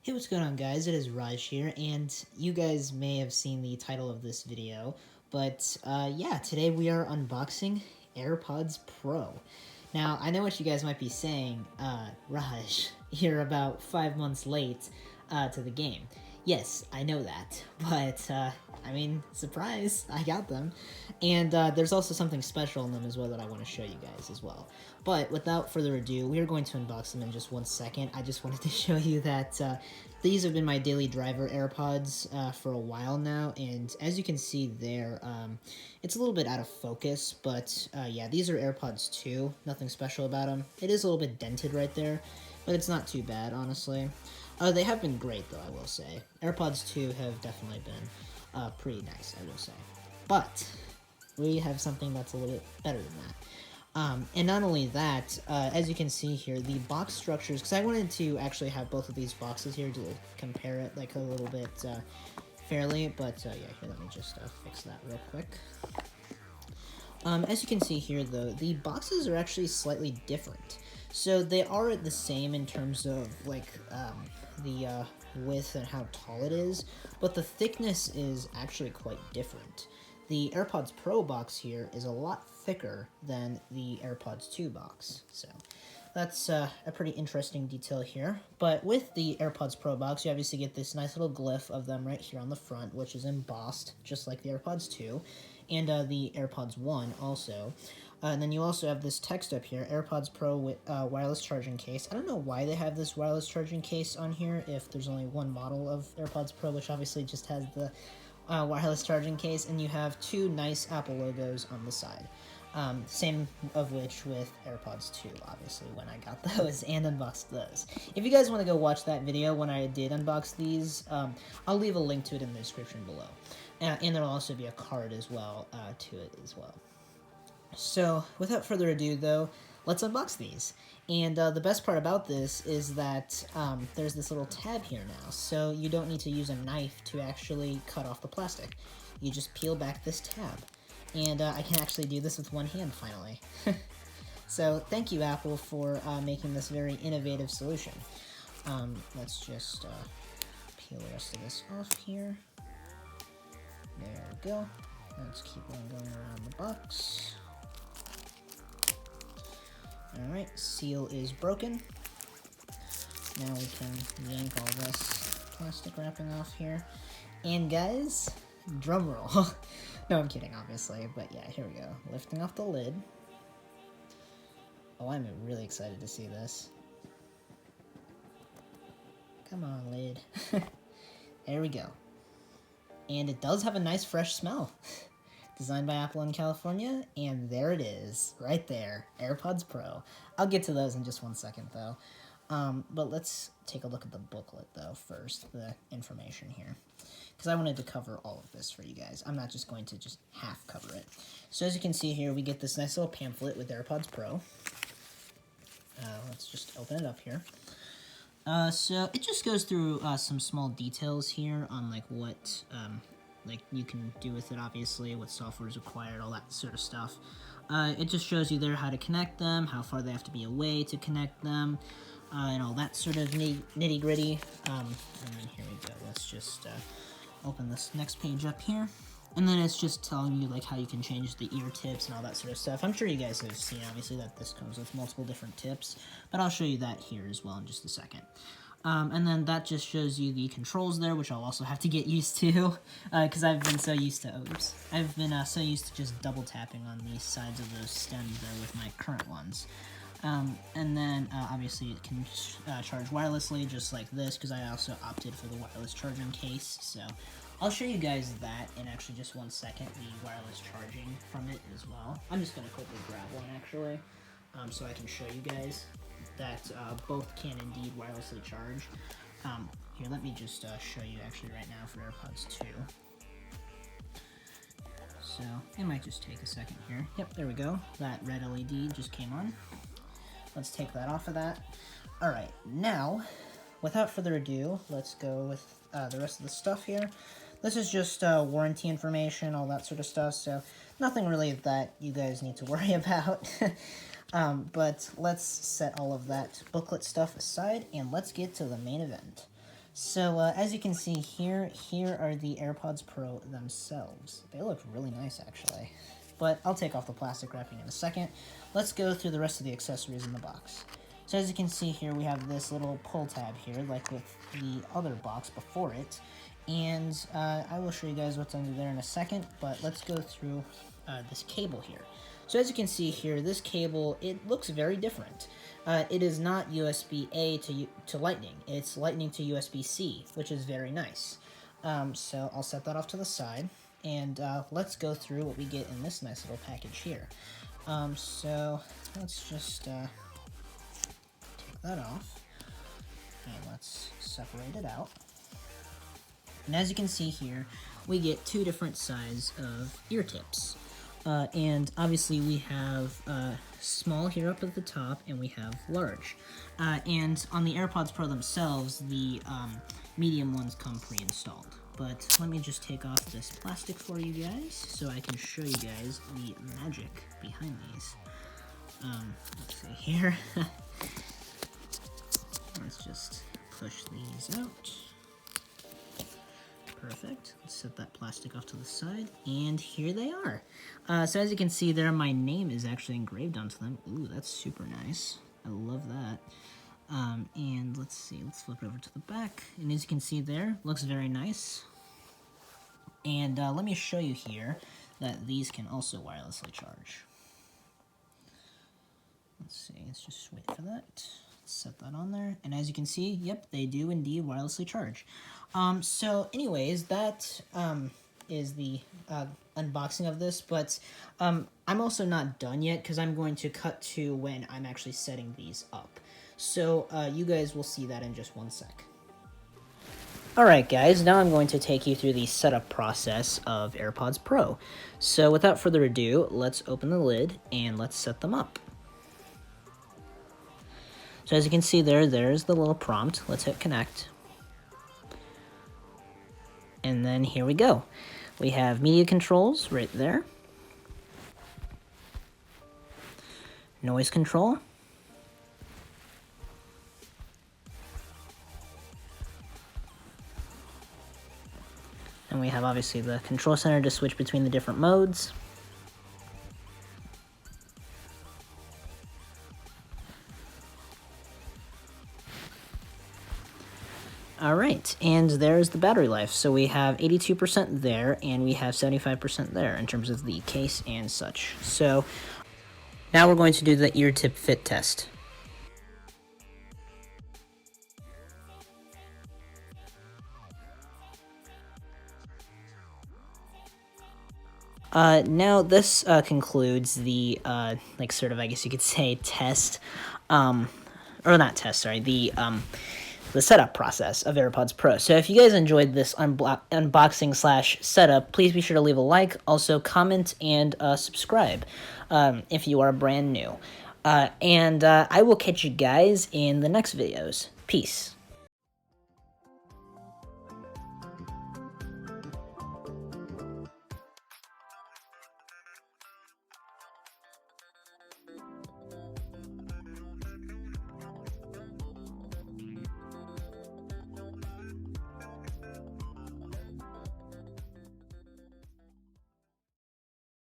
Hey, what's going on, guys? It is Raj here, and you guys may have seen the title of this video, but yeah, today we are unboxing AirPods Pro. Now, I know what you guys might be saying, Raj, you're about 5 months late to the game. Yes, I know that, but I mean, surprise, I got them. And there's also something special in them as well that I want to show you guys as well. But without further ado, we are going to unbox them in just 1 second. I just wanted to show you that these have been my daily driver AirPods for a while now, and as you can see there, it's a little bit out of focus, but yeah, these are AirPods 2, nothing special about them. It is a little bit dented right there, but it's not too bad, honestly. They have been great, though, I will say. AirPods 2 have definitely been pretty nice, I will say. But we have something that's a little bit better than that. And not only that, as you can see here, the box structures, because I wanted to actually have both of these boxes here to compare it like a little bit fairly, but yeah, here, let me just fix that real quick. As you can see here, though, the boxes are actually slightly different. So they are the same in terms of like the width and how tall it is, but the thickness is actually quite different. The AirPods Pro box here is a lot thicker than the AirPods 2 box, so that's a pretty interesting detail here. But with the AirPods Pro box, you obviously get this nice little glyph of them right here on the front, which is embossed, just like the AirPods 2, and the AirPods 1 also. And then you also have this text up here, AirPods Pro with wireless charging case. I don't know why they have this wireless charging case on here if there's only one model of AirPods Pro, which obviously just has the wireless charging case, and you have two nice Apple logos on the side. Same of which with AirPods 2, obviously, when I got those and unboxed those. If you guys want to go watch that video when I did unbox these, I'll leave a link to it in the description below. And there'll also be a card as well to it as well. So, without further ado, though, let's unbox these. And the best part about this is that there's this little tab here now, so you don't need to use a knife to actually cut off the plastic. You just peel back this tab. And I can actually do this with one hand, finally. So, thank you, Apple, for making this very innovative solution. Let's just peel the rest of this off here. There we go. Let's keep on going around the box. Alright, seal is broken. Now we can yank all this plastic wrapping off here. And guys, drum roll. No, I'm kidding, obviously, but yeah, here we go. Lifting off the lid. Oh, I'm really excited to see this. Come on, lid. There we go. And it does have a nice fresh smell. Designed by Apple in California, and there it is, right there, AirPods Pro. I'll get to those in just 1 second, though. But let's take a look at the booklet, though, first, the information here. Because I wanted to cover all of this for you guys. I'm not just going to just half cover it. So as you can see here, we get this nice little pamphlet with AirPods Pro. Let's just open it up here. So it just goes through some small details here on like what like you can do with it, obviously, what software is required, all that sort of stuff. It just shows you there how to connect them, how far they have to be away to connect them, and all that sort of nitty gritty. And then here we go. Let's just open this next page up here. And then it's just telling you like how you can change the ear tips and all that sort of stuff. I'm sure you guys have seen, obviously, that this comes with multiple different tips, but I'll show you that here as well in just a second. And then that just shows you the controls there, which I'll also have to get used to, because I've been so used to, I've been so used to just double tapping on the sides of those stems there with my current ones. And then, obviously, it can charge wirelessly, just like this, because I also opted for the wireless charging case, so I'll show you guys that in actually just 1 second, the wireless charging from it as well. I'm just going to quickly grab one, actually, so I can show you guys that both can indeed wirelessly charge. Here, let me just show you actually right now for AirPods 2. So, it might just take a second here. Yep, there we go. That red LED just came on. Let's take that off of that. Alright, now, without further ado, let's go with the rest of the stuff here. This is just warranty information, all that sort of stuff, so nothing really that you guys need to worry about. But let's set all of that booklet stuff aside, and let's get to the main event. So as you can see here, here are the AirPods Pro themselves. They look really nice actually. But I'll take off the plastic wrapping in a second. Let's go through the rest of the accessories in the box. So as you can see here, we have this little pull tab here, like with the other box before it. And I will show you guys what's under there in a second, but let's go through this cable here. So as you can see here, this cable, it looks very different. It is not USB-A to Lightning. It's Lightning to USB-C, which is very nice. So I'll set that off to the side, and let's go through what we get in this nice little package here. So let's just take that off, and let's separate it out. And as you can see here, we get two different size of ear tips. And obviously we have small here up at the top, and we have large. And on the AirPods Pro themselves, the medium ones come pre-installed. But let me just take off this plastic for you guys, so I can show you guys the magic behind these. Let's see here. Let's just push these out. Perfect. Let's set that plastic off to the side, and here they are. So as you can see there, my name is actually engraved onto them. Ooh, that's super nice. I love that. And let's see, let's flip it over to the back. And as you can see there, looks very nice. And let me show you here that these can also wirelessly charge. Let's see, let's just wait for that. Set that on there, and as you can see, yep, they do indeed wirelessly charge. So anyways, that is the unboxing of this, but I'm also not done yet, because I'm going to cut to when I'm actually setting these up. So you guys will see that in just one sec. Alright guys, now I'm going to take you through the setup process of AirPods Pro. So without further ado, let's open the lid and let's set them up. So as you can see there's the little prompt. Let's hit connect. And then here we go. We have media controls right there. Noise control. And we have obviously the control center to switch between the different modes. Alright, and there's the battery life. So we have 82% there, and we have 75% there in terms of the case and such. So now we're going to do the ear tip fit test. Now this concludes the, like sort of, I guess you could say, test, or not test, sorry, the setup process of AirPods Pro. So if you guys enjoyed this unboxing slash setup, please be sure to leave a like, also comment, and subscribe if you are brand new. And I will catch you guys in the next videos. Peace.